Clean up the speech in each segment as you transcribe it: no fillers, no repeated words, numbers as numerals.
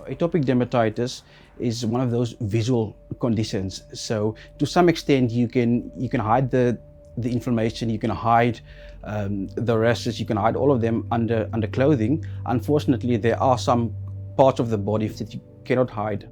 Atopic dermatitis is one of those visual conditions. So to some extent, you can hide the inflammation, you can hide the rashes, you can hide all of them under clothing. Unfortunately, there are some parts of the body that you cannot hide.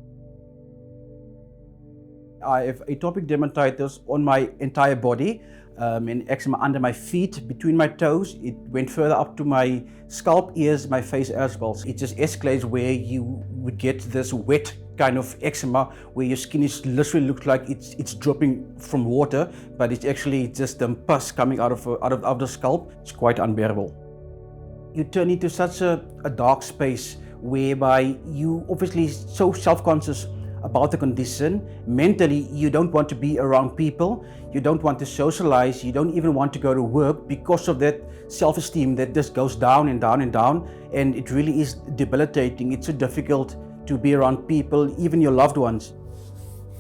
I have atopic dermatitis on my entire body, and eczema under my feet, between my toes. It went further up to my scalp, ears, my face as well. It just escalates where you would get this wet kind of eczema where your skin is literally looks like it's dropping from water, but it's actually just pus coming out of the scalp. It's quite unbearable. You turn into such a dark space whereby you obviously so self-conscious about the condition. Mentally, you don't want to be around people, you don't want to socialize, you don't even want to go to work because of that self-esteem that just goes down and down and down, and it really is debilitating. It's so difficult to be around people, even your loved ones.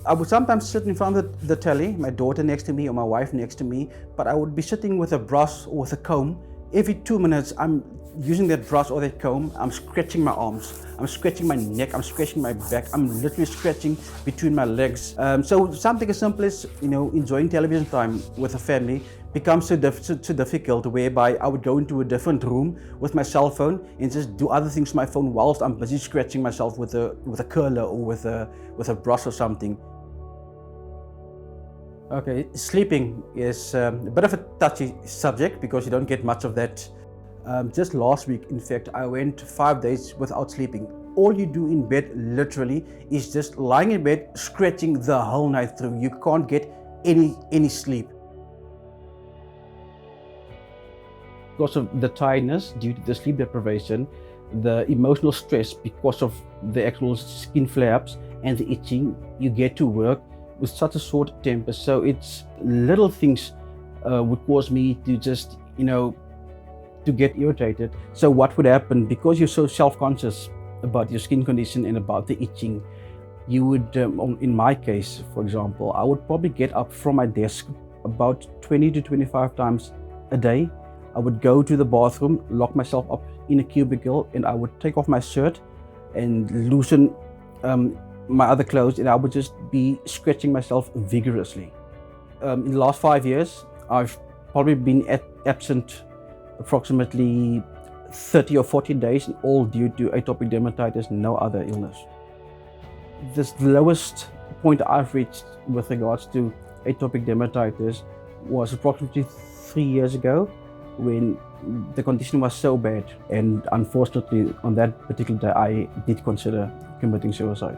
I would sometimes sit in front of the telly, my daughter next to me or my wife next to me, but I would be sitting with a brush or with a comb. Every 2 minutes, I'm using that brush or that comb, I'm scratching my arms, I'm scratching my neck, I'm scratching my back, I'm literally scratching between my legs. So something as simple as, enjoying television time with a family becomes so difficult, whereby I would go into a different room with my cell phone and just do other things with my phone whilst I'm busy scratching myself with a curler or with a brush or something. Okay, sleeping is a bit of a touchy subject because you don't get much of that. Just last week, in fact, I went 5 days without sleeping. All you do in bed, literally, is just lying in bed, scratching the whole night through. You can't get any sleep. Because of the tiredness due to the sleep deprivation, the emotional stress because of the actual skin flare-ups and the itching, you get to work with such a short temper. So it's little things would cause me to just, to get irritated. So what would happen, because you're so self-conscious about your skin condition and about the itching, you would, in my case, for example, I would probably get up from my desk about 20 to 25 times a day. I would go to the bathroom, lock myself up in a cubicle, and I would take off my shirt and loosen my other clothes, and I would just be scratching myself vigorously. In the last 5 years, I've probably been absent approximately 30 or 40 days, all due to atopic dermatitis, no other illness. The lowest point I've reached with regards to atopic dermatitis was approximately 3 years ago, when the condition was so bad, and unfortunately on that particular day I did consider committing suicide.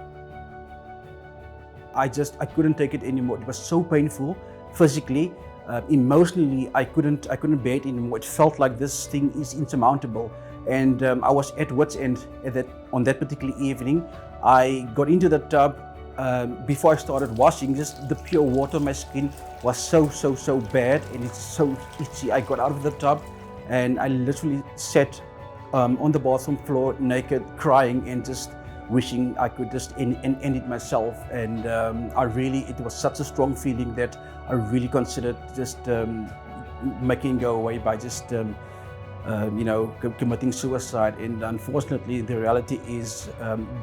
I couldn't take it anymore. It was so painful physically. Emotionally, I couldn't bear it anymore. It felt like this thing is insurmountable, and I was at wit's end on that particular evening. I got into the tub. Before I started washing, just the pure water on my skin was so bad, and it's so itchy. I got out of the tub and I literally sat on the bathroom floor naked, crying and just wishing I could just end it myself. And it was such a strong feeling that I really considered just making it go away by just committing suicide. And unfortunately, the reality is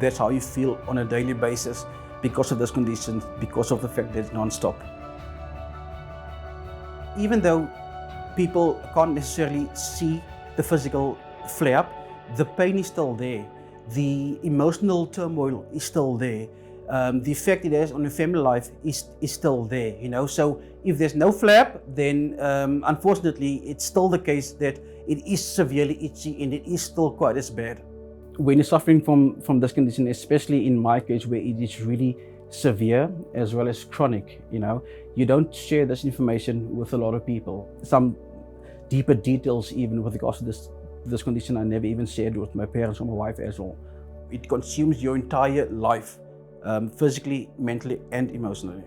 that's how you feel on a daily basis because of this condition, because of the fact that it's non-stop. Even though people can't necessarily see the physical flare-up, the pain is still there. The emotional turmoil is still there. The effect it has on your family life is still there, So if there's no flare-up, then unfortunately it's still the case that it is severely itchy and it is still quite as bad. When you're suffering from this condition, especially in my case where it is really severe as well as chronic, you don't share this information with a lot of people. Some deeper details, even with regards to this condition, I never even shared with my parents or my wife as well. It consumes your entire life, physically, mentally, and emotionally.